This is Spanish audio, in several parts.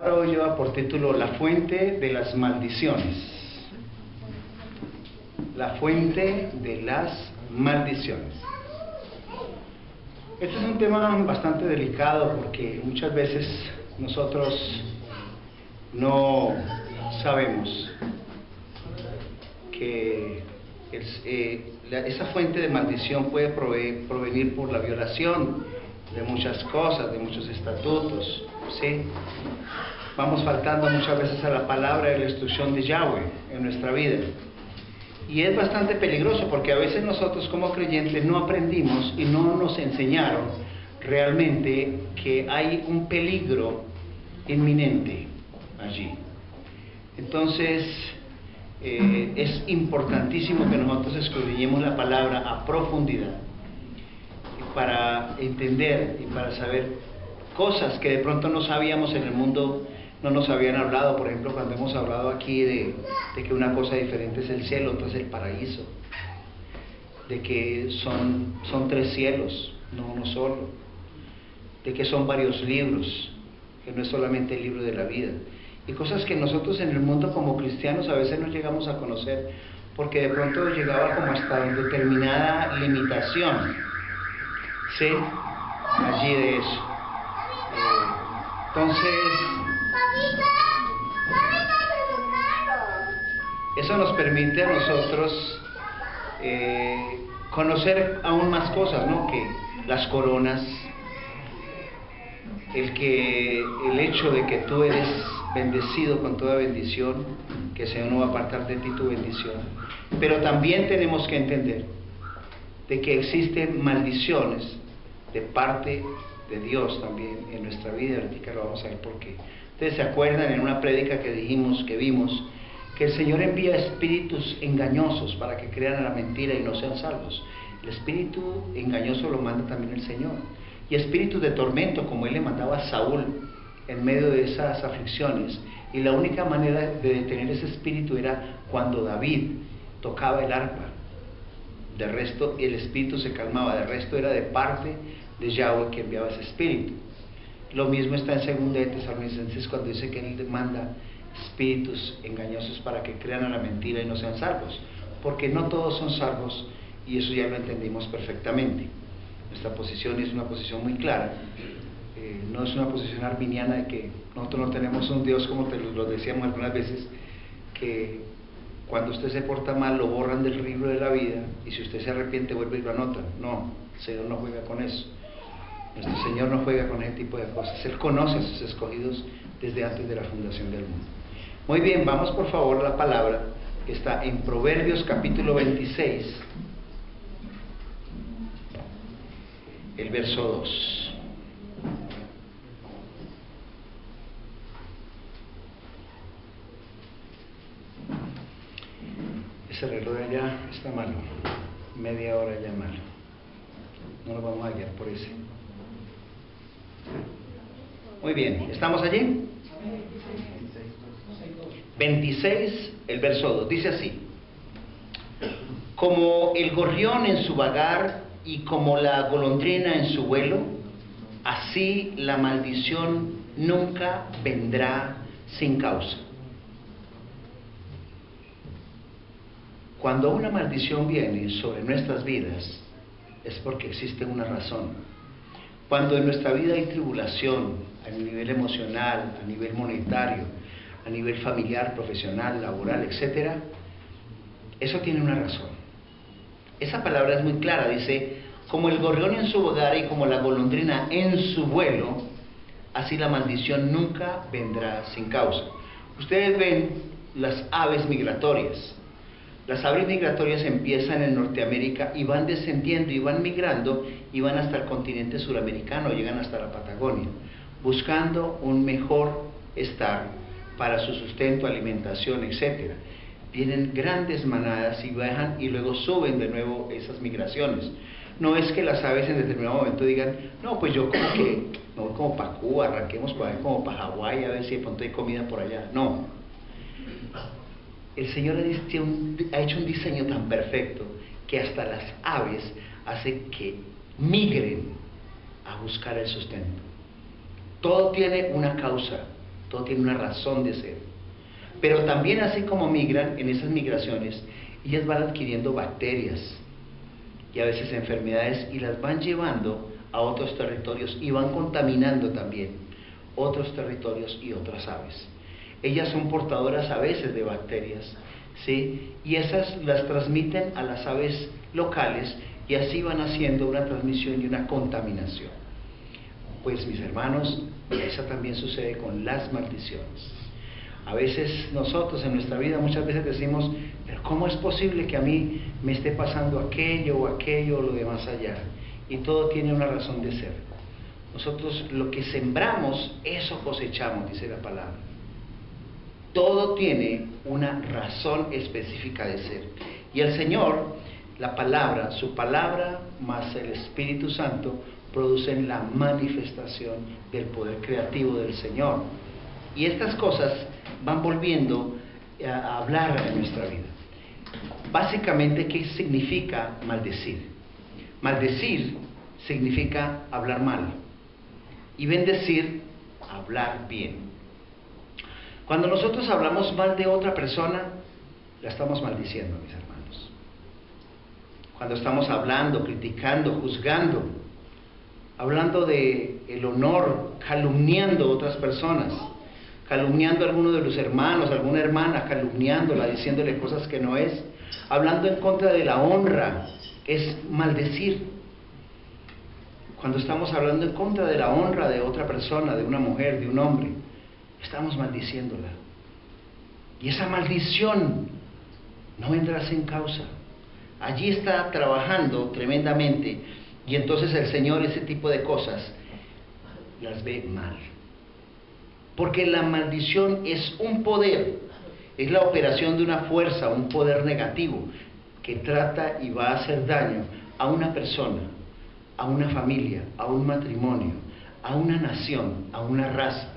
Ahora lleva por título La fuente de las maldiciones. La fuente de las maldiciones. Este es un tema bastante delicado porque muchas veces nosotros no sabemos que esa fuente de maldición puede provenir por la violación de muchas cosas, de muchos estatutos, ¿sí? Vamos faltando muchas veces a la palabra y la instrucción de Yahweh en nuestra vida. Y es bastante peligroso porque a veces nosotros como creyentes no aprendimos y no nos enseñaron realmente que hay un peligro inminente allí. Entonces, es importantísimo que nosotros escudriñemos la palabra a profundidad para entender y para saber cosas que de pronto no sabíamos en el mundo, no nos habían hablado. Por ejemplo, cuando hemos hablado aquí de que una cosa diferente es el cielo, otra es el paraíso, de que son tres cielos, no uno solo, de que son varios libros, que no es solamente el libro de la vida, y cosas que nosotros en el mundo como cristianos a veces no llegamos a conocer, porque de pronto llegaba como hasta determinada limitación, ¿sí? Allí de eso. Entonces, eso nos permite a nosotros conocer aún más cosas, ¿no? Que las coronas, el hecho de que tú eres bendecido con toda bendición, que el Señor no va a apartar de ti tu bendición. Pero también tenemos que entender de que existen maldiciones de parte de Dios también en nuestra vida. Ahorita lo vamos a ver por qué. Ustedes se acuerdan en una prédica que dijimos, que vimos, que el Señor envía espíritus engañosos para que crean a la mentira y no sean salvos. El espíritu engañoso lo manda también el Señor. Y espíritus de tormento, como Él le mandaba a Saúl en medio de esas aflicciones. Y la única manera de detener ese espíritu era cuando David tocaba el arpa. De resto, el espíritu se calmaba. De resto, era de parte de Yahweh que enviaba ese espíritu. Lo mismo está en 2 de Tesalonicenses cuando dice que Él manda espíritus engañosos para que crean a la mentira y no sean salvos, porque no todos son salvos, y eso ya lo entendimos perfectamente. Nuestra posición es una posición muy clara, no es una posición arminiana de que nosotros no tenemos un Dios, como te lo decíamos algunas veces, que cuando usted se porta mal lo borran del libro de la vida, y si usted se arrepiente vuelve y lo anota. No, el Señor no juega con eso. Nuestro Señor no juega con ese tipo de cosas. Él conoce a sus escogidos desde antes de la fundación del mundo. Muy bien, vamos por favor a la palabra que está en Proverbios capítulo 26, el verso 2. Ese reloj de allá está malo, media hora ya malo. No lo vamos a guiar por ese. Muy bien, ¿estamos allí? 26, el verso 2, dice así: como el gorrión en su vagar y como la golondrina en su vuelo, así la maldición nunca vendrá sin causa. Cuando una maldición viene sobre nuestras vidas, es porque existe una razón. Cuando en nuestra vida hay tribulación, a nivel emocional, a nivel monetario, a nivel familiar, profesional, laboral, etc., eso tiene una razón. Esa palabra es muy clara, dice: como el gorrión en su hogar y como la golondrina en su vuelo, así la maldición nunca vendrá sin causa. Ustedes ven las aves migratorias. Las aves migratorias empiezan en Norteamérica y van descendiendo y van migrando y van hasta el continente suramericano, llegan hasta la Patagonia, buscando un mejor estar para su sustento, alimentación, etc. Vienen grandes manadas y bajan y luego suben de nuevo esas migraciones. No es que las aves en determinado momento digan: no, pues yo como que me voy como para Cuba, arranquemos por ahí como para Hawái a ver si de pronto hay comida por allá. No. El Señor ha hecho un diseño tan perfecto que hasta las aves hace que migren a buscar el sustento. Todo tiene una causa. todo tiene una razón de ser. Pero también así como migran, en esas migraciones, ellas van adquiriendo bacterias y a veces enfermedades y las van llevando a otros territorios y van contaminando también otros territorios y otras aves. Ellas son portadoras a veces de bacterias, ¿sí? Y esas las transmiten a las aves locales y así van haciendo una transmisión y una contaminación. Pues mis hermanos, eso también sucede con las maldiciones. A veces nosotros en nuestra vida muchas veces decimos, pero ¿cómo es posible que a mí me esté pasando aquello o lo de más allá? Y todo tiene una razón de ser. Nosotros lo que sembramos, eso cosechamos, dice la palabra. Todo tiene una razón específica de ser. Y el Señor, la palabra, su palabra más el Espíritu Santo producen la manifestación del poder creativo del Señor. Y estas cosas van volviendo a hablar en nuestra vida. Básicamente, ¿qué significa maldecir? Maldecir significa hablar mal y bendecir, hablar bien. Cuando nosotros hablamos mal de otra persona, la estamos maldiciendo, mis hermanos. Cuando estamos hablando, criticando, juzgando, hablando de el honor, calumniando a otras personas, calumniando a alguno de los hermanos, a alguna hermana, calumniándola, diciéndole cosas que no es, hablando en contra de la honra, es maldecir. Cuando estamos hablando en contra de la honra de otra persona, de una mujer, de un hombre, estamos maldiciéndola. Y esa maldición no vendrá sin causa. Allí está trabajando tremendamente y entonces el Señor ese tipo de cosas las ve mal. Porque la maldición es un poder, es la operación de una fuerza, un poder negativo que trata y va a hacer daño a una persona, a una familia, a un matrimonio, a una nación, a una raza,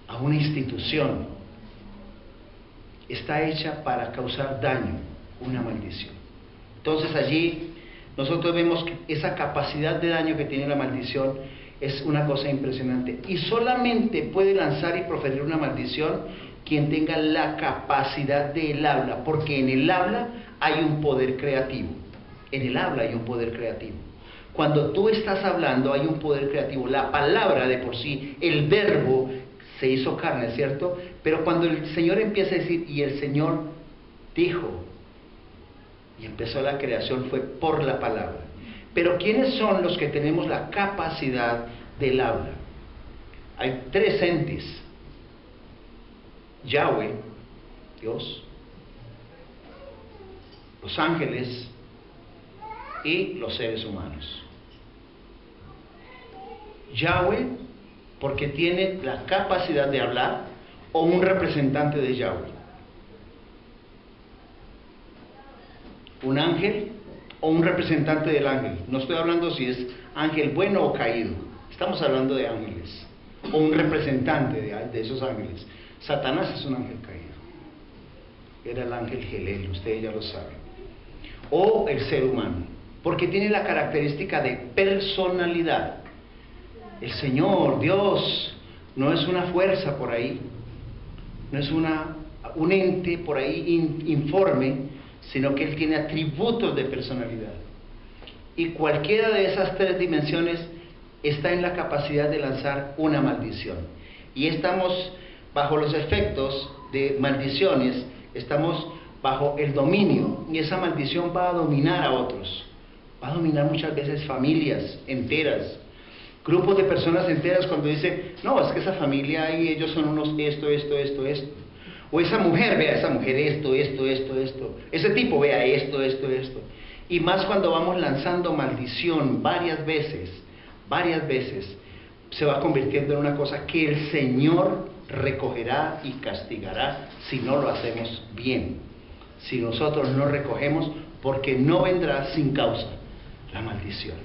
a una institución. Está hecha para causar daño, una maldición. Entonces allí nosotros vemos que esa capacidad de daño que tiene la maldición es una cosa impresionante. Y solamente puede lanzar y proferir una maldición quien tenga la capacidad del habla, porque en el habla hay un poder creativo. En el habla hay un poder creativo. Cuando tú estás hablando hay un poder creativo. La palabra de por sí, el verbo se hizo carne, ¿cierto? Pero cuando el Señor empieza a decir, y el Señor dijo, y empezó la creación, fue por la palabra. Pero ¿quiénes son los que tenemos la capacidad del habla? Hay tres entes: Yahweh, Dios, los ángeles y los seres humanos. Yahweh, porque tiene la capacidad de hablar, o un representante de Yahweh. Un ángel o un representante del ángel. No estoy hablando si es ángel bueno o caído. Estamos hablando de ángeles. O un representante de esos ángeles. Satanás es un ángel caído. Era el ángel Gelel, ustedes ya lo saben. O el ser humano, porque tiene la característica de personalidad. El Señor, Dios, no es una fuerza por ahí, no es un ente por ahí informe, sino que Él tiene atributos de personalidad. Y cualquiera de esas tres dimensiones está en la capacidad de lanzar una maldición. Y estamos bajo los efectos de maldiciones, estamos bajo el dominio, y esa maldición va a dominar a otros, va a dominar muchas veces familias enteras, grupos de personas enteras, cuando dicen, no, es que esa familia y ellos son unos esto. O esa mujer, vea, esa mujer esto. Ese tipo, vea, esto. Y más cuando vamos lanzando maldición varias veces, se va convirtiendo en una cosa que el Señor recogerá y castigará si no lo hacemos bien. Si nosotros no recogemos, porque no vendrá sin causa la maldición.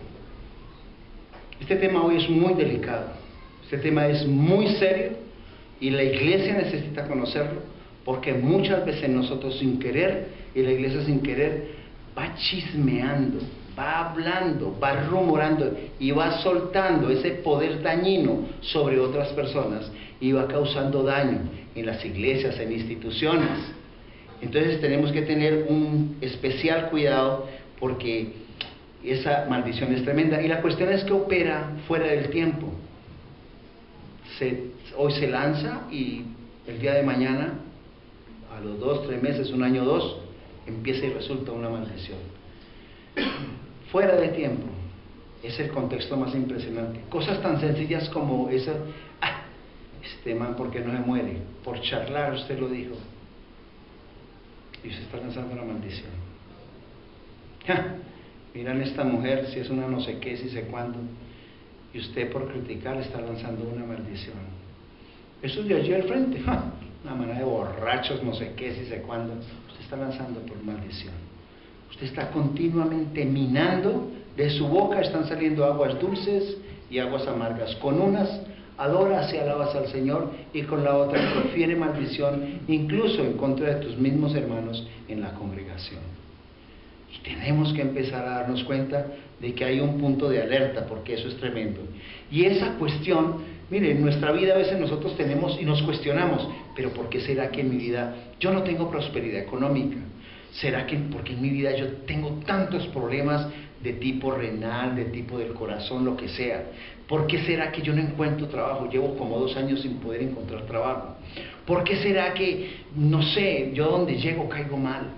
Este tema hoy es muy delicado, este tema es muy serio y la iglesia necesita conocerlo, porque muchas veces nosotros sin querer, y la iglesia sin querer, va chismeando, va hablando, va rumorando y va soltando ese poder dañino sobre otras personas y va causando daño en las iglesias, en instituciones. Entonces tenemos que tener un especial cuidado porque esa maldición es tremenda. Y la cuestión es que opera fuera del tiempo. Hoy se lanza y el día de mañana, a los 2, 3 meses, 1 año, 2, empieza y resulta una maldición. Fuera de tiempo es el contexto más impresionante. Cosas tan sencillas como esa, este man, ¿por qué no se muere? Por charlar, usted lo dijo. Y usted está lanzando una maldición. Miran esta mujer, si es una no sé qué, si sé cuándo. Y usted por criticar está lanzando una maldición. Eso es de allí al frente. Una manera de borrachos, no sé qué, si sé cuándo. Usted está lanzando por maldición. Usted está continuamente minando, de su boca están saliendo aguas dulces y aguas amargas. Con unas adoras y alabas al Señor y con la otra profiere maldición, incluso en contra de tus mismos hermanos en la congregación. Y tenemos que empezar a darnos cuenta de que hay un punto de alerta, porque eso es tremendo. Y esa cuestión, miren, en nuestra vida a veces nosotros tenemos y nos cuestionamos, pero ¿por qué será que en mi vida yo no tengo prosperidad económica? ¿Será que porque en mi vida yo tengo tantos problemas de tipo renal, de tipo del corazón, lo que sea? ¿Por qué será que yo no encuentro trabajo? Llevo como 2 años sin poder encontrar trabajo. ¿Por qué será que, no sé, yo donde llego caigo mal?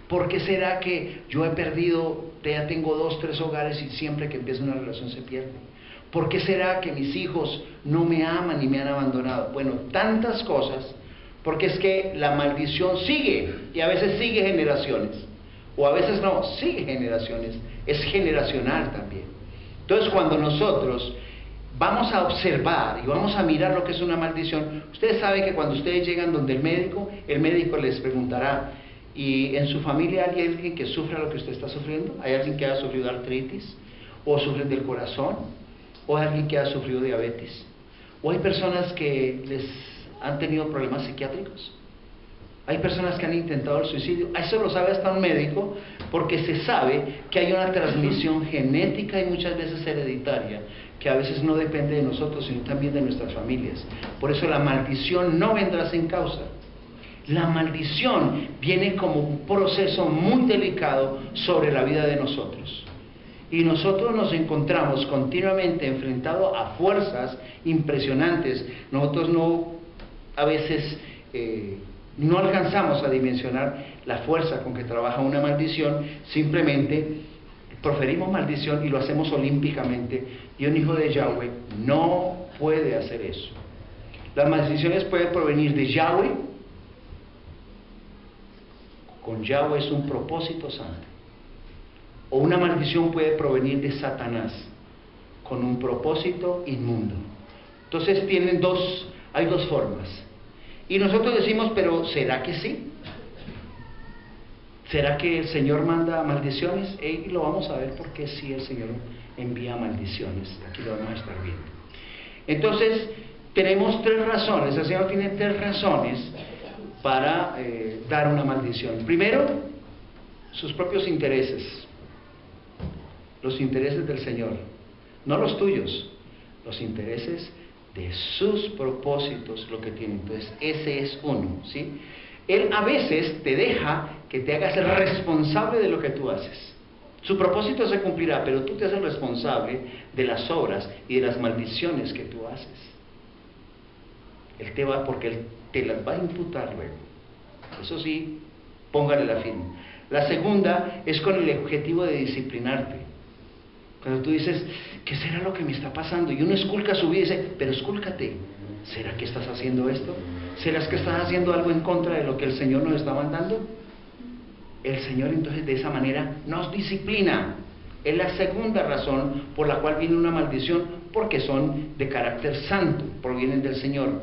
¿Por qué será que yo he perdido, ya tengo 2, 3 hogares y siempre que empieza una relación se pierde? ¿Por qué será que mis hijos no me aman y me han abandonado? Bueno, tantas cosas, porque es que la maldición sigue, y a veces sigue generaciones, o a veces no, sigue generaciones, es generacional también. Entonces cuando nosotros vamos a observar y vamos a mirar lo que es una maldición, ustedes saben que cuando ustedes llegan donde el médico les preguntará, ¿y en su familia hay alguien que sufra lo que usted está sufriendo? ¿Hay alguien que haya sufrido artritis? ¿O sufren del corazón? ¿O hay alguien que haya sufrido diabetes? ¿O hay personas que les han tenido problemas psiquiátricos? ¿Hay personas que han intentado el suicidio? Eso lo sabe hasta un médico, porque se sabe que hay una transmisión genética y muchas veces hereditaria, que a veces no depende de nosotros, sino también de nuestras familias. Por eso la maldición no vendrá sin causa. La maldición viene como un proceso muy delicado sobre la vida de nosotros. Y nosotros nos encontramos continuamente enfrentados a fuerzas impresionantes. Nosotros a veces no alcanzamos a dimensionar la fuerza con que trabaja una maldición. Simplemente proferimos maldición y lo hacemos olímpicamente. Y un hijo de Yahweh no puede hacer eso. Las maldiciones pueden provenir de Yahweh. Con Yahweh es un propósito santo. O una maldición puede provenir de Satanás, con un propósito inmundo. Entonces hay 2 formas. Y nosotros decimos, pero ¿será que sí? ¿Será que el Señor manda maldiciones? Y lo vamos a ver porque sí, el Señor envía maldiciones. Aquí lo vamos a estar viendo. Entonces, tenemos 3 razones. El Señor tiene 3 razones para dar una maldición. Primero, sus propios intereses. Los intereses del Señor, no los tuyos, los intereses de sus propósitos, lo que tiene. Entonces, ese es uno, ¿sí? Él a veces te deja que te hagas responsable de lo que tú haces. Su propósito se cumplirá, pero tú te haces responsable de las obras y de las maldiciones que tú haces. Porque Él te las va a imputar luego. Eso sí, póngale la firma. La segunda es con el objetivo de disciplinarte. Cuando tú dices, ¿qué será lo que me está pasando? Y uno esculca su vida y dice, pero escúlcate, ¿será que estás haciendo esto? ¿Será que estás haciendo algo en contra de lo que el Señor nos está mandando? El Señor entonces de esa manera nos disciplina. Es la segunda razón por la cual viene una maldición, porque son de carácter santo, provienen del Señor.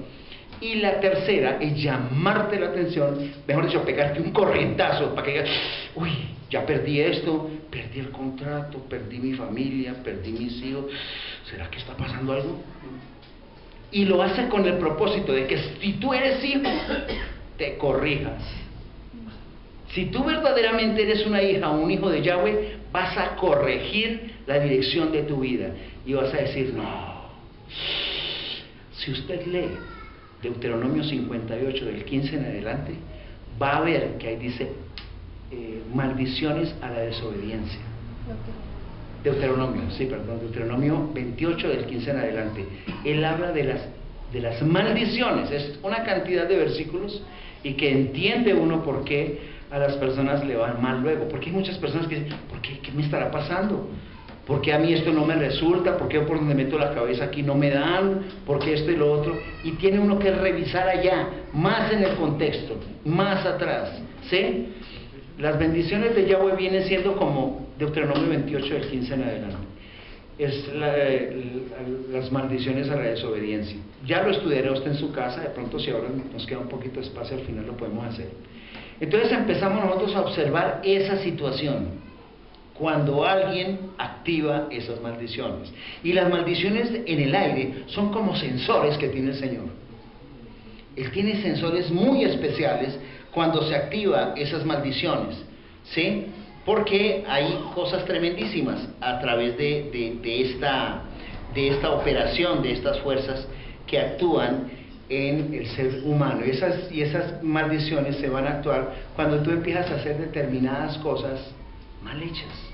Y la tercera es llamarte la atención, mejor dicho, pegarte un corrientazo para que digas, uy, ya perdí esto, perdí el contrato, perdí mi familia, perdí mis hijos, ¿será que está pasando algo? Y lo hace con el propósito de que si tú eres hijo, te corrijas. Si tú verdaderamente eres una hija o un hijo de Yahweh, vas a corregir la dirección de tu vida y vas a decir, no. Si usted lee Deuteronomio 58 del 15 en adelante, va a ver que ahí dice maldiciones a la desobediencia. Deuteronomio 28 del 15 en adelante. Él habla de las maldiciones. Es una cantidad de versículos y que entiende uno por qué a las personas le van mal luego. Porque hay muchas personas que dicen, ¿por qué? ¿Qué me estará pasando? ¿Por qué a mí esto no me resulta? ¿Por qué por donde meto la cabeza aquí no me dan? ¿Por qué esto y lo otro? Y tiene uno que revisar allá, más en el contexto, más atrás, ¿sí? Las bendiciones de Yahweh vienen siendo como Deuteronomio 28 del 15 en adelante. Es las maldiciones a la desobediencia. Ya lo estudiará usted en su casa, de pronto si ahora nos queda un poquito de espacio al final lo podemos hacer. Entonces empezamos nosotros a observar esa situación, cuando alguien activa esas maldiciones. Y las maldiciones en el aire son como sensores que tiene el Señor. Él tiene sensores muy especiales cuando se activa esas maldiciones, ¿sí? Porque hay cosas tremendísimas a través de esta operación, de estas fuerzas que actúan en el ser humano. Y esas maldiciones se van a actuar cuando tú empiezas a hacer determinadas cosas mal hechas.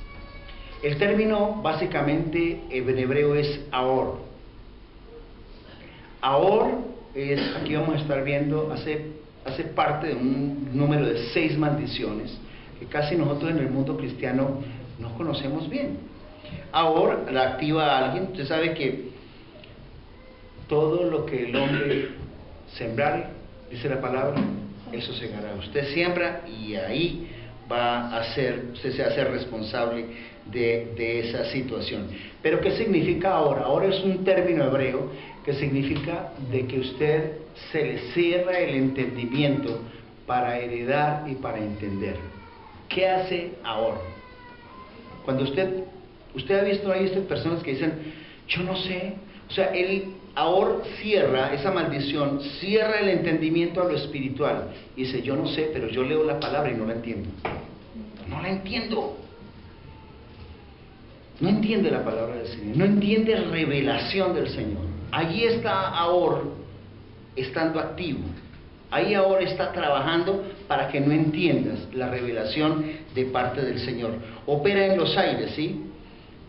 El término básicamente en hebreo es ahor. Ahor es, aquí vamos a estar viendo, hace parte de un número de 6 maldiciones que casi nosotros en el mundo cristiano no conocemos bien. Ahor la activa a alguien. Usted sabe que todo lo que el hombre sembrare, dice la palabra, eso segará. Usted siembra y ahí usted se hace responsable de esa situación. Pero ¿qué significa ahora? Ahora es un término hebreo que significa de que usted se le cierra el entendimiento para heredar y para entender. ¿Qué hace ahora? Cuando usted ha visto personas que dicen, yo no sé, o sea, el ahora cierra, esa maldición, cierra el entendimiento a lo espiritual. Y dice, yo no sé, pero yo leo la palabra y no la entiendo. No la entiendo. No entiende la palabra del Señor, no entiende revelación del Señor. Allí está ahora estando activo. Ahí ahora está trabajando para que no entiendas la revelación de parte del Señor. Opera en los aires, ¿sí?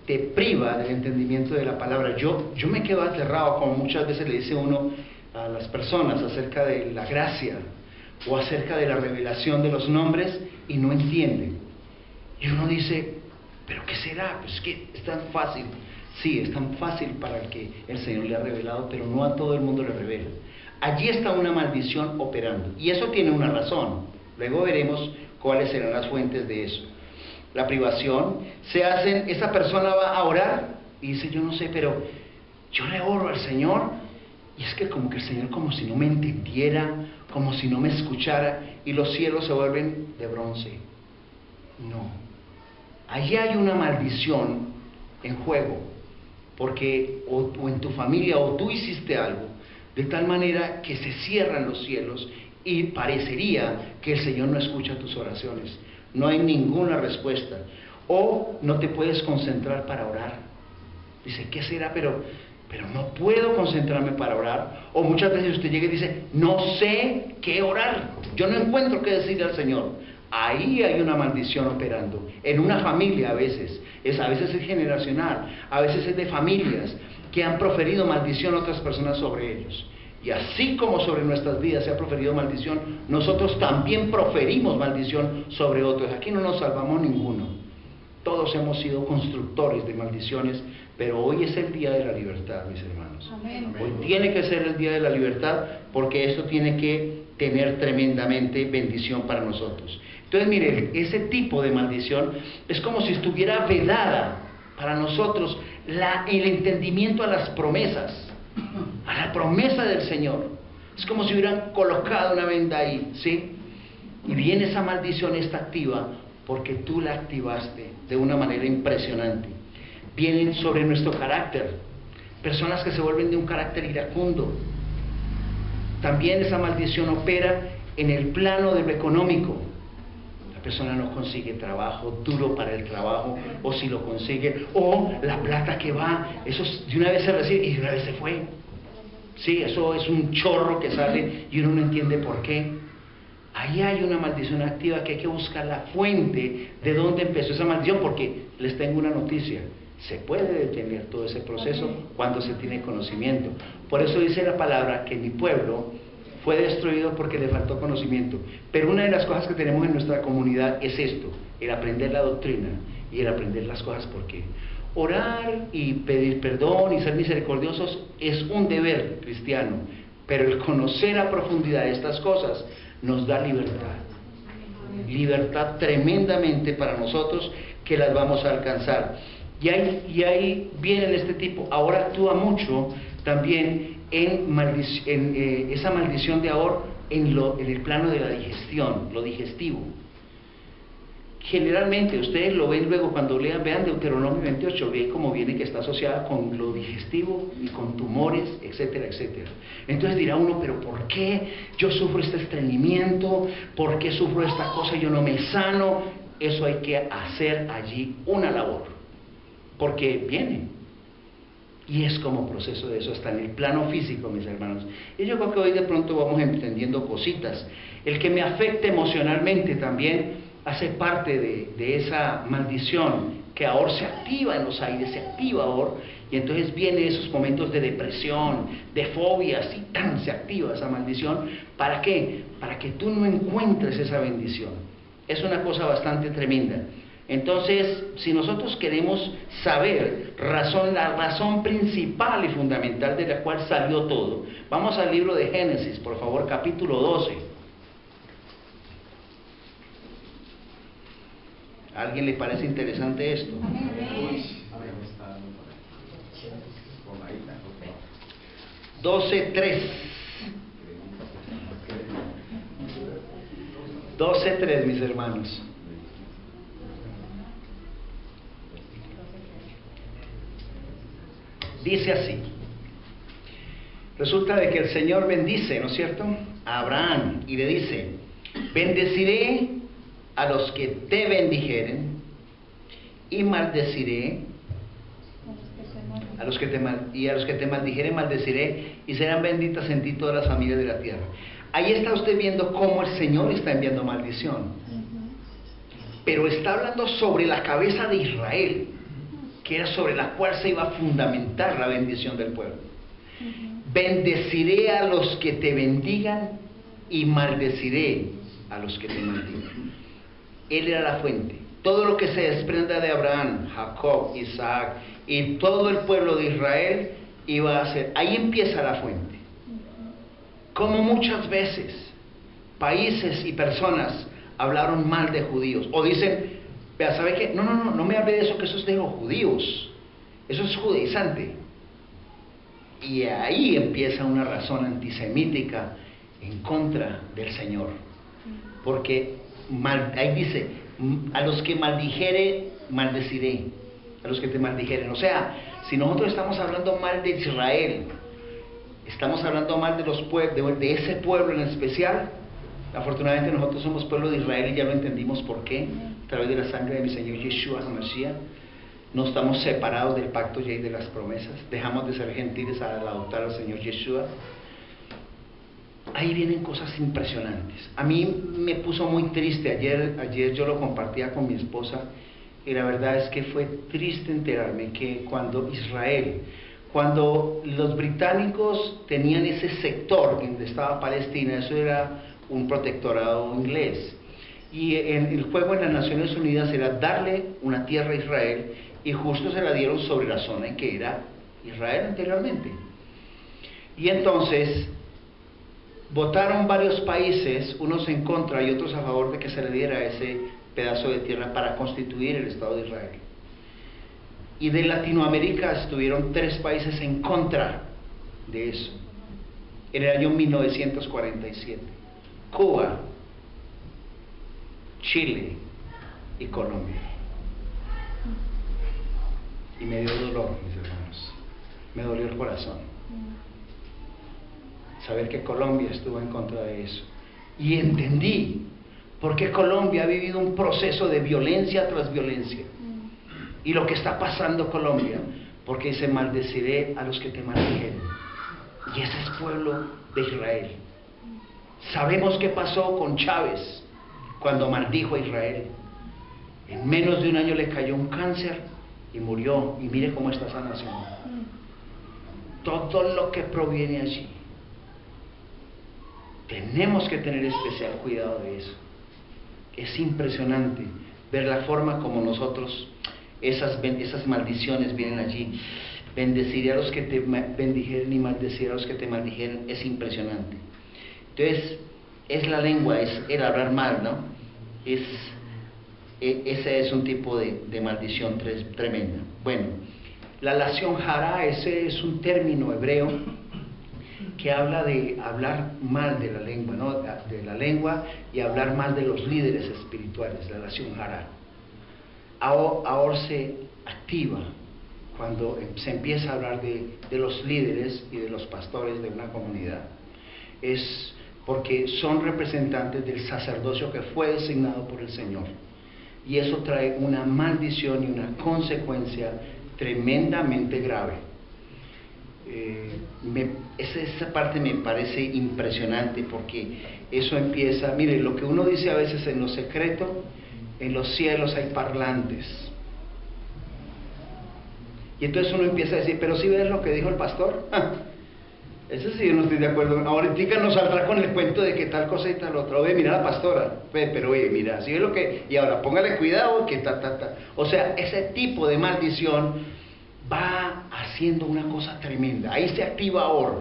Te priva del entendimiento de la palabra. Yo me quedo aterrado, como muchas veces le dice uno a las personas acerca de la gracia o acerca de la revelación de los nombres y no entienden. Y uno dice, ¿pero qué será? Pues que es tan fácil. Sí, es tan fácil para el que el Señor le ha revelado, pero no a todo el mundo le revela. Allí está una maldición operando, y eso tiene una razón. Luego veremos cuáles serán las fuentes de eso. La privación esa persona va a orar y dice, yo no sé, pero yo le oro al Señor, y es que como que el Señor como si no me entendiera, como si no me escuchara, y los cielos se vuelven de bronce. No, allí hay una maldición en juego, porque o en tu familia o tú hiciste algo de tal manera que se cierran los cielos y parecería que el Señor no escucha tus oraciones, no hay ninguna respuesta, o no te puedes concentrar para orar. Dice, ¿qué será? Pero no puedo concentrarme para orar. O muchas veces usted llega y dice, no sé qué orar, yo no encuentro qué decirle al Señor. Ahí hay una maldición operando, en una familia a veces es generacional, a veces es de familias que han proferido maldición a otras personas sobre ellos. Y así como sobre nuestras vidas se ha proferido maldición, nosotros también proferimos maldición sobre otros. Aquí no nos salvamos ninguno. Todos hemos sido constructores de maldiciones, pero hoy es el día de la libertad, mis hermanos. Amén. Hoy tiene que ser el día de la libertad, porque esto tiene que tener tremendamente bendición para nosotros. Entonces, miren, ese tipo de maldición es como si estuviera vedada para nosotros el entendimiento a las promesas, a la promesa del Señor. Es como si hubieran colocado una venda ahí, ¿sí? Y viene esa maldición, está activa porque tú la activaste de una manera impresionante. Vienen sobre nuestro carácter, personas que se vuelven de un carácter iracundo. También esa maldición opera en el plano de lo económico. La persona no consigue trabajo, duro para el trabajo, o si lo consigue, o la plata que va, eso de una vez se recibe y de una vez se fue. Sí, eso es un chorro que sale y uno no entiende por qué. Ahí hay una maldición activa que hay que buscar la fuente de dónde empezó esa maldición, porque les tengo una noticia: se puede detener todo ese proceso cuando se tiene conocimiento. Por eso dice la palabra que mi pueblo fue destruido porque le faltó conocimiento. Pero una de las cosas que tenemos en nuestra comunidad es esto: el aprender la doctrina y el aprender las cosas por qué. Orar y pedir perdón y ser misericordiosos es un deber cristiano, pero el conocer a profundidad estas cosas nos da libertad tremendamente para nosotros, que las vamos a alcanzar. Y ahí viene este tipo. Ahora actúa mucho también en esa maldición de ahora en el plano de la digestión, lo digestivo. Generalmente, ustedes lo ven luego cuando vean Deuteronomio 28, ven cómo viene que está asociada con lo digestivo y con tumores, etcétera, etcétera. Entonces dirá uno, pero ¿por qué yo sufro este estreñimiento? ¿Por qué sufro esta cosa y yo no me sano? Eso hay que hacer allí una labor, porque viene. Y es como proceso de eso, hasta en el plano físico, mis hermanos. Y yo creo que hoy de pronto vamos entendiendo cositas. El que me afecte emocionalmente también hace parte de esa maldición que ahora se activa en los aires, se activa ahora, y entonces vienen esos momentos de depresión, de fobias, y tan se activa esa maldición. ¿Para qué? Para que tú no encuentres esa bendición. Es una cosa bastante tremenda. Entonces, si nosotros queremos saber la razón principal y fundamental de la cual salió todo, vamos al libro de Génesis, por favor, capítulo 12. ¿A alguien le parece interesante esto? 12:3. 12:3, mis hermanos. Dice así: resulta de que el Señor bendice, ¿no es cierto?, a Abraham, y le dice: bendeciré a los que te bendijeren, y maldeciré a los que te maldijeren, maldeciré, y serán benditas en ti todas las familias de la tierra. Ahí está usted viendo cómo el Señor está enviando maldición, pero está hablando sobre la cabeza de Israel, que era sobre la cual se iba a fundamentar la bendición del pueblo. Bendeciré a los que te bendigan y maldeciré a los que te maldigan. Él era la fuente. Todo lo que se desprenda de Abraham, Jacob, Isaac y todo el pueblo de Israel iba a ser. Ahí empieza la fuente. Como muchas veces países y personas hablaron mal de judíos, o dicen: vea, ¿sabe qué? No me hable de eso, que eso es de los judíos, eso es judaizante. Y ahí empieza una razón antisemítica en contra del Señor, porque ahí dice: a los que maldijere, maldeciré, a los que te maldijeren. O sea, si nosotros estamos hablando mal de Israel, estamos hablando mal de ese pueblo en especial. Afortunadamente nosotros somos pueblo de Israel y ya lo entendimos por qué. A través de la sangre de mi Señor Yeshua HaMashiach, no estamos separados del pacto y de las promesas. Dejamos de ser gentiles al adoptar al Señor Yeshua. Ahí vienen cosas impresionantes. A mí me puso muy triste. Ayer yo lo compartía con mi esposa, y la verdad es que fue triste enterarme que cuando los británicos tenían ese sector donde estaba Palestina, eso era un protectorado inglés, y el juego en las Naciones Unidas era darle una tierra a Israel, y justo se la dieron sobre la zona en que era Israel anteriormente. Y entonces votaron varios países, unos en contra y otros a favor de que se le diera ese pedazo de tierra para constituir el Estado de Israel. Y de Latinoamérica estuvieron 3 países en contra de eso, en el año 1947. Cuba, Chile y Colombia. Y me dio dolor, mis hermanos, me dolió el corazón saber que Colombia estuvo en contra de eso. Y entendí Porque Colombia ha vivido un proceso de violencia tras violencia. Y lo que está pasando Colombia, porque dice, maldeciré a los que te maldijeren. Y ese es pueblo de Israel. Sabemos qué pasó con Chávez cuando maldijo a Israel. En menos de un año le cayó un cáncer y murió. Y mire cómo está esa nación. Todo lo que proviene allí. Tenemos que tener especial cuidado de eso. Es impresionante ver la forma como nosotros, esas maldiciones vienen allí. Bendeciré a los que te bendijeren y maldeciré a los que te maldijeren. Es impresionante. Entonces, es la lengua, es el hablar mal, ¿no? Ese es un tipo de maldición tremenda. Bueno, la lashon hara, ese es un término hebreo que habla de hablar mal de la lengua, ¿no? De la lengua y hablar mal de los líderes espirituales, la lashon hara. Ahora se activa cuando se empieza a hablar de los líderes y de los pastores de una comunidad. Es porque son representantes del sacerdocio que fue designado por el Señor. Y eso trae una maldición y una consecuencia tremendamente grave. Esa parte me parece impresionante porque eso empieza, mire, lo que uno dice a veces en lo secreto, en los cielos hay parlantes. Y entonces uno empieza a decir, pero si ves lo que dijo el pastor, eso sí yo no estoy de acuerdo. Ahorita nos saldrá con el cuento de que tal cosa y tal otra. Oye, mira la pastora, pero oye, mira, si ves lo que... Y ahora, póngale cuidado que O sea, ese tipo de maldición va haciendo una cosa tremenda. Ahí se activa ahora.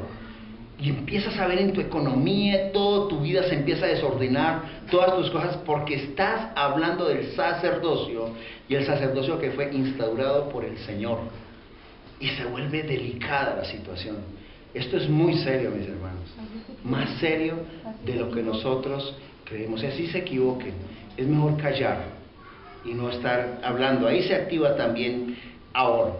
Y empiezas a ver en tu economía, toda tu vida se empieza a desordenar, todas tus cosas, porque estás hablando del sacerdocio, y el sacerdocio que fue instaurado por el Señor. Y se vuelve delicada la situación. Esto es muy serio, mis hermanos. Más serio de lo que nosotros creemos. Y así se equivoquen. Es mejor callar y no estar hablando. Ahí se activa también ahora.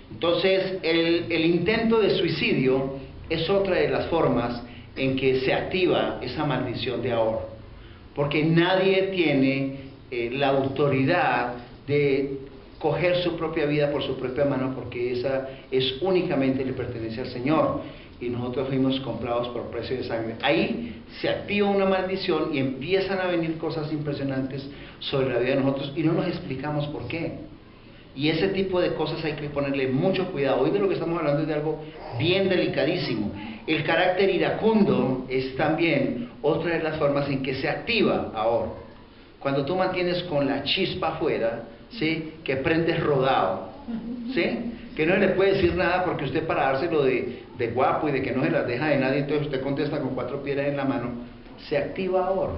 Entonces, el intento de suicidio es otra de las formas en que se activa esa maldición de ahora. Porque nadie tiene la autoridad de coger su propia vida por su propia mano, porque esa es únicamente le pertenece al Señor, y nosotros fuimos comprados por precio de sangre. Ahí se activa una maldición y empiezan a venir cosas impresionantes sobre la vida de nosotros y no nos explicamos por qué. Y ese tipo de cosas hay que ponerle mucho cuidado. Hoy de lo que estamos hablando es de algo bien delicadísimo. El carácter iracundo es también otra de las formas en que se activa ahora. Cuando tú mantienes con la chispa afuera, ¿sí? Que prendes rodado, ¿sí? Que no le puede decir nada porque usted, para dárselo de guapo y de que no se las deja de nadie, entonces usted contesta con 4 piedras en la mano, se activa ahora.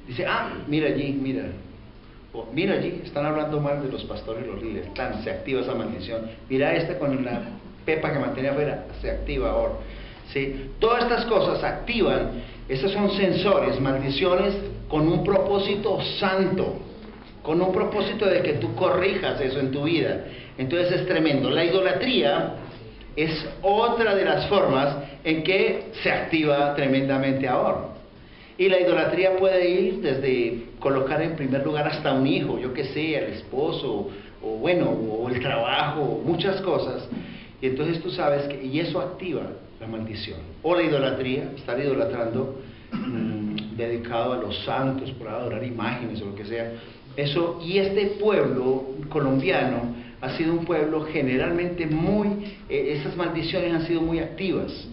Dice, mira allí, mira. Mira allí, están hablando mal de los pastores y los líderes. Se activa esa maldición. Mira con la pepa que mantiene afuera, se activa ahora. ¿Sí? Todas estas cosas activan, esos son sensores, maldiciones con un propósito santo, con un propósito de que tú corrijas eso en tu vida. Entonces es tremendo. La idolatría es otra de las formas en que se activa tremendamente ahora. Y la idolatría puede ir desde colocar en primer lugar hasta un hijo, yo que sé, al esposo, o el trabajo, muchas cosas. Y entonces tú sabes que, y eso activa la maldición. O la idolatría, estar idolatrando, dedicado a los santos, por adorar imágenes o lo que sea. Eso, y este pueblo colombiano ha sido un pueblo generalmente esas maldiciones han sido muy activas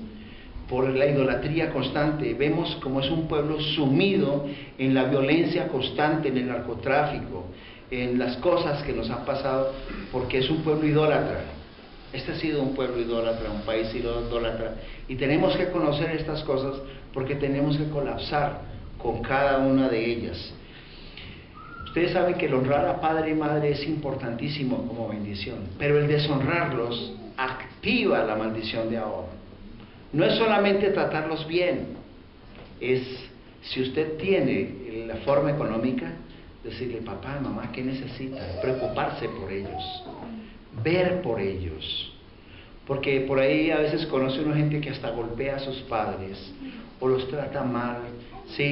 por la idolatría constante. Vemos como es un pueblo sumido en la violencia constante, en el narcotráfico, en las cosas que nos han pasado, porque es un pueblo idólatra. Este ha sido un pueblo idólatra, un país idólatra, y tenemos que conocer estas cosas porque tenemos que colapsar con cada una de ellas. Ustedes saben que el honrar a padre y madre es importantísimo como bendición, pero el deshonrarlos activa la maldición de ahora. No es solamente tratarlos bien, es, si usted tiene la forma económica, decirle, papá, mamá, ¿qué necesita? Preocuparse por ellos, ver por ellos, porque por ahí a veces conoce una gente que hasta golpea a sus padres o los trata mal, ¿sí?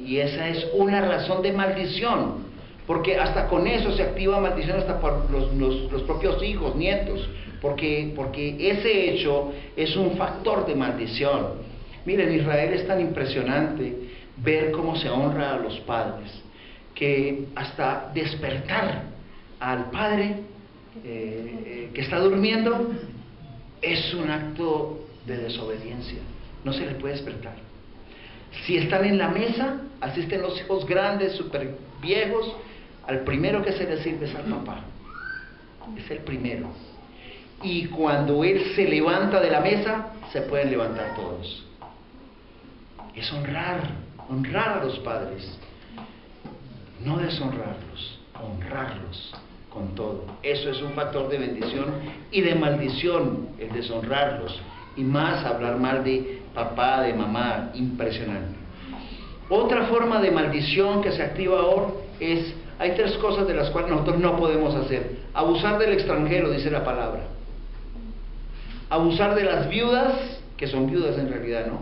Y esa es una razón de maldición, porque hasta con eso se activa maldición hasta por los propios hijos, nietos, porque ese hecho es un factor de maldición. Miren, Israel es tan impresionante ver cómo se honra a los padres, que hasta despertar al padre que está durmiendo es un acto de desobediencia, no se le puede despertar. Si están en la mesa, asisten los hijos grandes, súper viejos, al primero que se les sirve es al papá, es el primero. Y cuando él se levanta de la mesa, se pueden levantar todos. Es honrar a los padres, no deshonrarlos, honrarlos con todo. Eso es un factor de bendición y de maldición, el deshonrarlos, y más hablar mal de papá, de mamá, impresionante. Otra forma de maldición que se activa ahora es, hay tres cosas de las cuales nosotros no podemos hacer. Abusar del extranjero, dice la palabra. Abusar de las viudas, que son viudas en realidad, ¿no?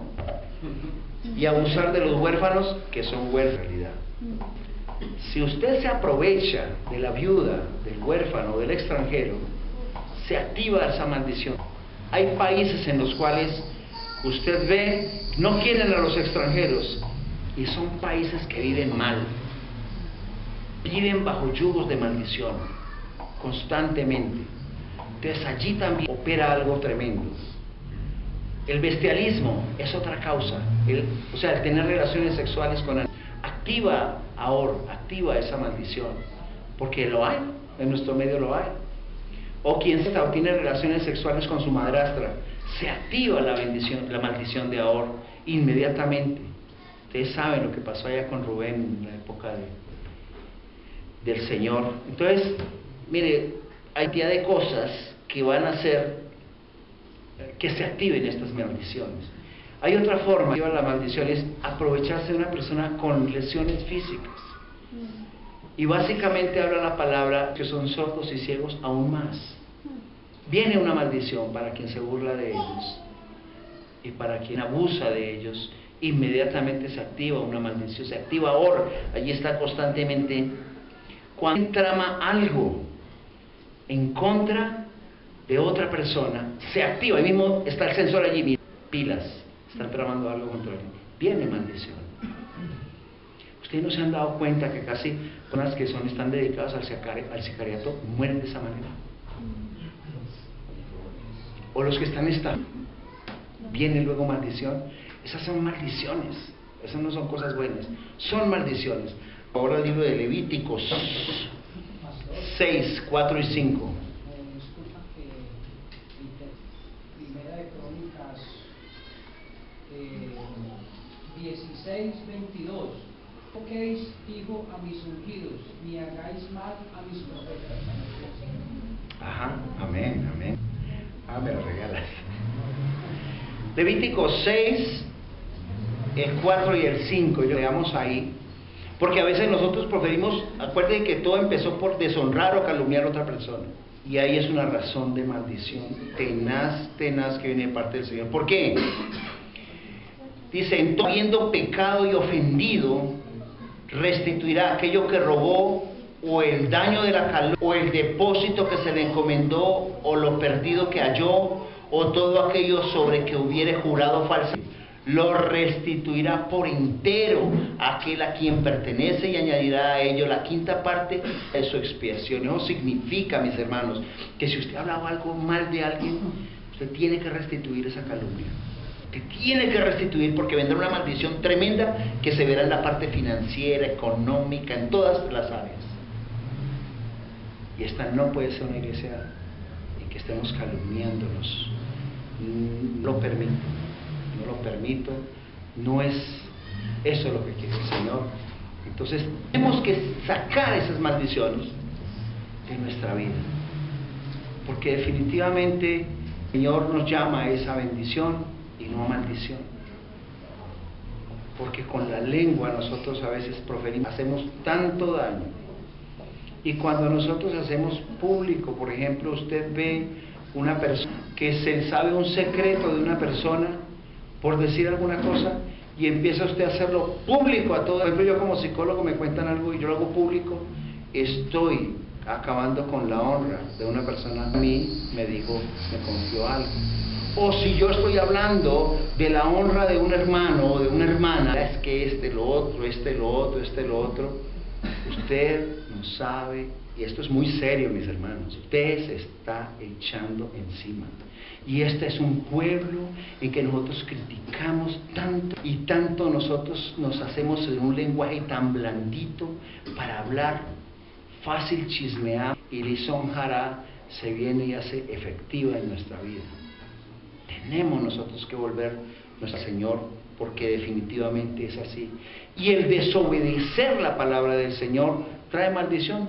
Y abusar de los huérfanos, que son huérfanos en realidad. Si usted se aprovecha de la viuda, del huérfano, del extranjero, se activa esa maldición. Hay países en los cuales usted ve, no quieren a los extranjeros, y son países que viven mal, viven bajo yugos de maldición, constantemente. Entonces allí también opera algo tremendo. El bestialismo es otra causa, el tener relaciones sexuales con animales, activa esa maldición, porque lo hay, en nuestro medio lo hay. O quien tiene relaciones sexuales con su madrastra, se activa la maldición de Ahor inmediatamente. Ustedes saben lo que pasó allá con Rubén en la época del Señor. Entonces, mire, hay cantidad de cosas que van a hacer que se activen estas maldiciones. Hay otra forma de activar la maldición, es aprovecharse de una persona con lesiones físicas. Y básicamente habla la palabra que son sordos y ciegos aún más. Viene una maldición para quien se burla de ellos y para quien abusa de ellos. Inmediatamente se activa una maldición, se activa ahora, allí está constantemente. Cuando trama algo en contra de otra persona, se activa, ahí mismo está el sensor allí, mira, pilas, están tramando algo contra él, viene maldición. Ustedes no se han dado cuenta que casi personas que están dedicadas al sicariato mueren de esa manera. O los que están viene luego maldición. Esas son maldiciones, esas no son cosas buenas, son maldiciones. Ahora el libro de Levíticos 6, 4 y 5. Primera de Crónicas 16, 22. Toquéis, dijo, a mis ungidos, ni hagáis mal a mis profetas. Ajá, amén, amén. Me lo regalas. Levíticos 6, el 4 y el 5, leamos ahí, porque a veces nosotros preferimos, acuérdense que todo empezó por deshonrar o calumniar a otra persona, y ahí es una razón de maldición tenaz que viene de parte del Señor. ¿Por qué? Dice, entonces, habiendo pecado y ofendido, restituirá aquello que robó, o el daño de la calumnia, o el depósito que se le encomendó, o lo perdido que halló, o todo aquello sobre que hubiere jurado falsamente, lo restituirá por entero a aquel a quien pertenece, y añadirá a ello la quinta parte de su expiación. Eso significa, mis hermanos, que si usted ha hablado algo mal de alguien, usted tiene que restituir esa calumnia. Usted tiene que restituir, porque vendrá una maldición tremenda que se verá en la parte financiera, económica, en todas las áreas. Y esta no puede ser una iglesia en que estemos calumniándonos. No lo permito, no es eso lo que quiere el Señor. Entonces tenemos que sacar esas maldiciones de nuestra vida, porque definitivamente el Señor nos llama a esa bendición y no a maldición, porque con la lengua nosotros a veces hacemos tanto daño. Y cuando nosotros hacemos público, por ejemplo, usted ve una persona que se sabe un secreto de una persona por decir alguna cosa y empieza usted a hacerlo público a todo. Por ejemplo, yo como psicólogo me cuentan algo y yo lo hago público, estoy acabando con la honra de una persona. A mí me dijo, me confió algo. O si yo estoy hablando de la honra de un hermano o de una hermana, es que lo otro, lo otro, usted no sabe, y esto es muy serio, mis hermanos, usted se está echando encima. Y este es un pueblo en que nosotros criticamos tanto y tanto nosotros nos hacemos en un lenguaje tan blandito para hablar, fácil chismear, y Lizón Jara se viene y hace efectiva en nuestra vida. Tenemos nosotros que volver nuestro Señor, porque definitivamente es así. Y el desobedecer la palabra del Señor trae maldición.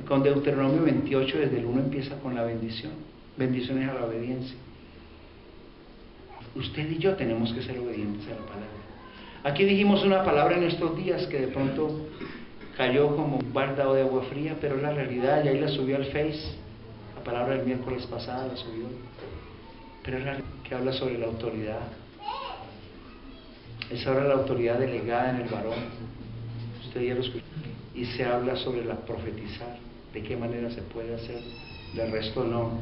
Con Deuteronomio 28, desde el 1 empieza con la bendición. Bendiciones a la obediencia. Usted y yo tenemos que ser obedientes a la palabra. Aquí dijimos una palabra en estos días que de pronto cayó como un baldado de agua fría, pero es la realidad, y ahí la subió al Face. La palabra del miércoles pasado la subió. Pero es la que habla sobre la autoridad. Es ahora la autoridad delegada en el varón. Usted ya lo escuchó. Y se habla sobre la profetizar, de qué manera se puede hacer, del resto no.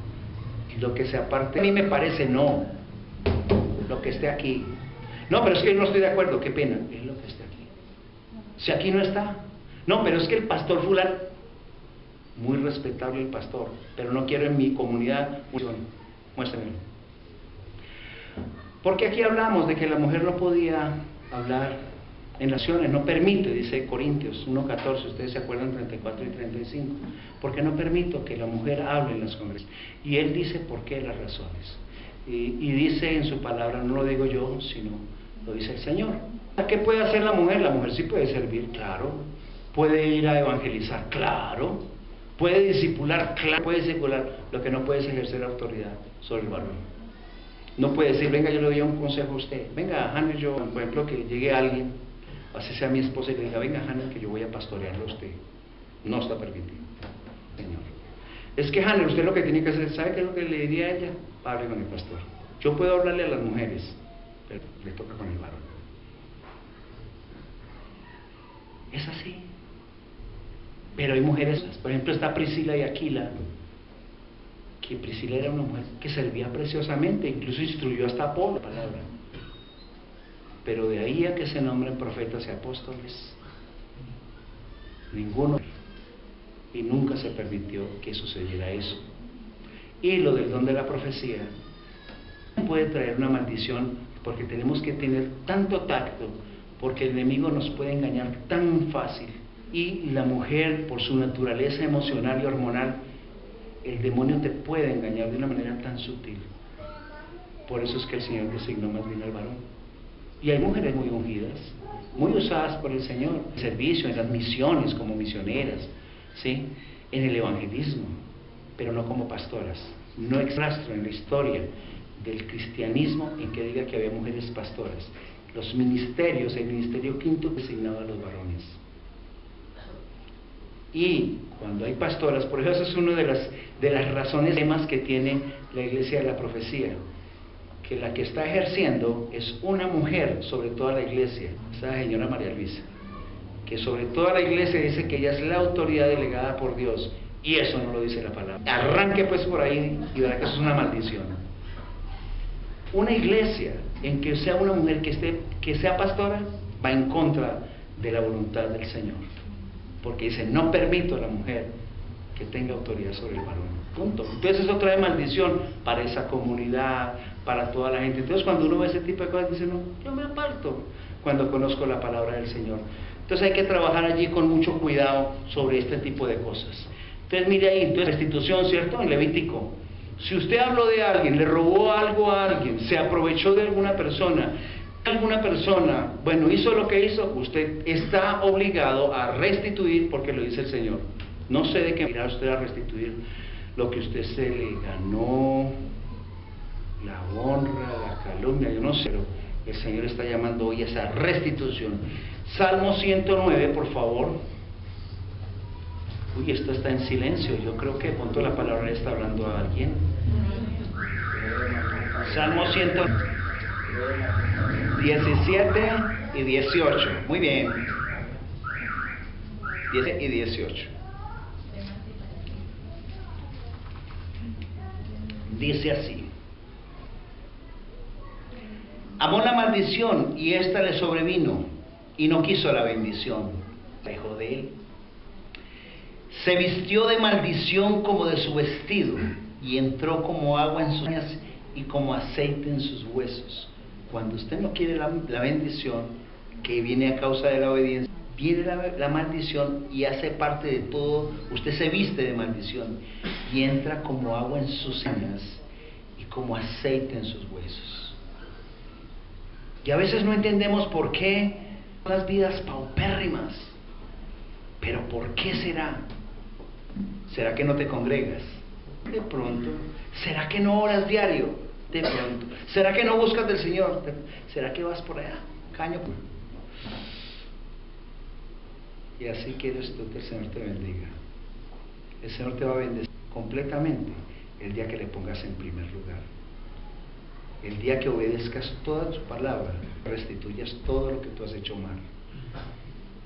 Lo que se aparte, a mí me parece no, lo que esté aquí. No, pero es que yo no estoy de acuerdo, qué pena, es lo que esté aquí. Si aquí no está, no, pero es que el pastor fulano, muy respetable el pastor, pero no quiero en mi comunidad, muéstrenmelo. Porque aquí hablamos de que la mujer no podía hablar en naciones, no permite, dice Corintios 1:14, ustedes se acuerdan, 34 y 35, porque no permito que la mujer hable en las congregaciones. Y él dice por qué, las razones. Y dice en su palabra, no lo digo yo, sino lo dice el Señor. ¿Qué puede hacer la mujer? La mujer sí puede servir, claro. Puede ir a evangelizar, claro. Puede discipular, claro. Puede discipular. Lo que no puede es ejercer autoridad sobre el varón. No puede decir, venga, yo le doy un consejo a usted. Venga, Hannah, yo, por ejemplo, que llegue alguien, así sea mi esposa, y le diga, venga, Hannah, que yo voy a pastorearlo a usted. No está permitido, Señor. Es que, Hannah, usted lo que tiene que hacer, ¿sabe qué es lo que le diría a ella? Hable con el pastor. Yo puedo hablarle a las mujeres, pero le toca con el varón. Es así. Pero hay mujeres, por ejemplo, está Priscila y Aquila, que Priscila era una mujer que servía preciosamente, incluso instruyó hasta Apolo, la palabra. Pero de ahí a que se nombren profetas y apóstoles, ninguno, y nunca se permitió que sucediera eso. Y lo del don de la profecía puede traer una maldición, porque tenemos que tener tanto tacto, porque el enemigo nos puede engañar tan fácil, y la mujer, por su naturaleza emocional y hormonal, el demonio te puede engañar de una manera tan sutil. Por eso es que el Señor designó más bien al varón. Y hay mujeres muy ungidas, muy usadas por el Señor, en servicio, en las misiones, como misioneras, ¿sí? En el evangelismo, pero no como pastoras. No hay rastro en la historia del cristianismo en que diga que había mujeres pastoras. Los ministerios, el ministerio quinto designaba a los varones. Y cuando hay pastoras, por eso es una de las razones temas que tiene la iglesia de la profecía, que la que está ejerciendo es una mujer sobre toda la iglesia, esa señora María Luisa, que sobre toda la iglesia dice que ella es la autoridad delegada por Dios, y eso no lo dice la palabra. Arranque pues por ahí y verá que eso es una maldición. Una iglesia en que sea una mujer que sea pastora va en contra de la voluntad del Señor, porque dice, no permito a la mujer que tenga autoridad sobre el varón, punto. Entonces eso trae maldición para esa comunidad, para toda la gente. Entonces cuando uno ve ese tipo de cosas, dice, no, yo me aparto cuando conozco la palabra del Señor. Entonces hay que trabajar allí con mucho cuidado sobre este tipo de cosas. Entonces mire ahí, entonces restitución, ¿cierto? En Levítico, si usted habló de alguien, le robó algo a alguien, se aprovechó de alguna persona, bueno, hizo lo que hizo, usted está obligado a restituir, porque lo dice el Señor. No sé de qué irá usted a restituir lo que usted se le ganó, la honra, la calumnia, yo no sé, pero el Señor está llamando hoy a esa restitución. Salmo 109, por favor. Uy, esto está en silencio, yo creo que de pronto la palabra está hablando a alguien. Salmo 117 y 18. Muy bien. 10 y 18. Dice así: amó la maldición y ésta le sobrevino, y no quiso la bendición. Lejos de él. Se vistió de maldición como de su vestido, y entró como agua en sus uñas y como aceite en sus huesos. Cuando usted no quiere la bendición, que viene a causa de la obediencia, viene la maldición y hace parte de todo. Usted se viste de maldición y entra como agua en sus uñas y como aceite en sus huesos. Y a veces no entendemos por qué las vidas paupérrimas. Pero ¿por qué será? ¿Será que no te congregas? De pronto. ¿Será que no oras diario? De pronto. ¿Será que no buscas del Señor? ¿Será que vas por allá? Caño. Y así quieres tú que el Señor te bendiga. El Señor te va a bendecir completamente el día que le pongas en primer lugar. El día que obedezcas toda su palabra, restituyas todo lo que tú has hecho mal.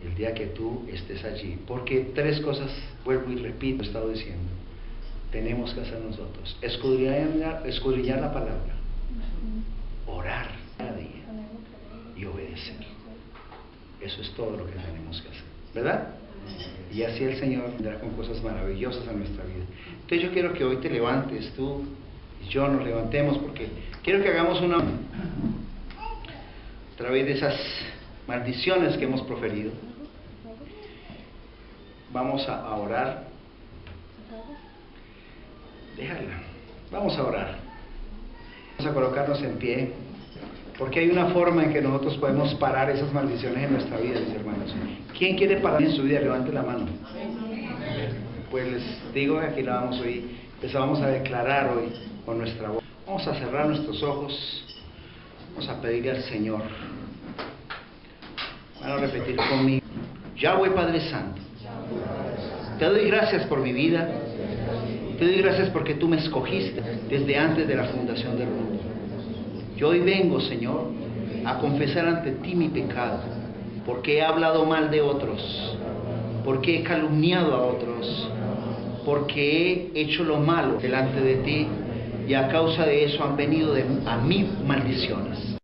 El día que tú estés allí. Porque tres cosas, vuelvo y repito, he estado diciendo, tenemos que hacer nosotros: escudriñar la palabra, orar cada día y obedecer. Eso es todo lo que tenemos que hacer, ¿verdad? Y así el Señor vendrá con cosas maravillosas a nuestra vida. Entonces yo quiero que hoy te levantes, tú y yo nos levantemos, porque quiero que hagamos una, a través de esas maldiciones que hemos proferido. Vamos a orar. Déjala. Vamos a orar. Vamos a colocarnos en pie, porque hay una forma en que nosotros podemos parar esas maldiciones en nuestra vida, mis hermanos. ¿Quién quiere parar en su vida? Levante la mano. Pues les digo que aquí la vamos hoy, empezamos a declarar hoy con nuestra voz. Vamos a cerrar nuestros ojos. Vamos a pedirle al Señor. Van a repetir conmigo: Yahweh Padre Santo, te doy gracias por mi vida. Te doy gracias porque tú me escogiste desde antes de la fundación del mundo. Yo hoy vengo, Señor, a confesar ante ti mi pecado, porque he hablado mal de otros, porque he calumniado a otros, porque he hecho lo malo delante de ti, y a causa de eso han venido a mí maldiciones.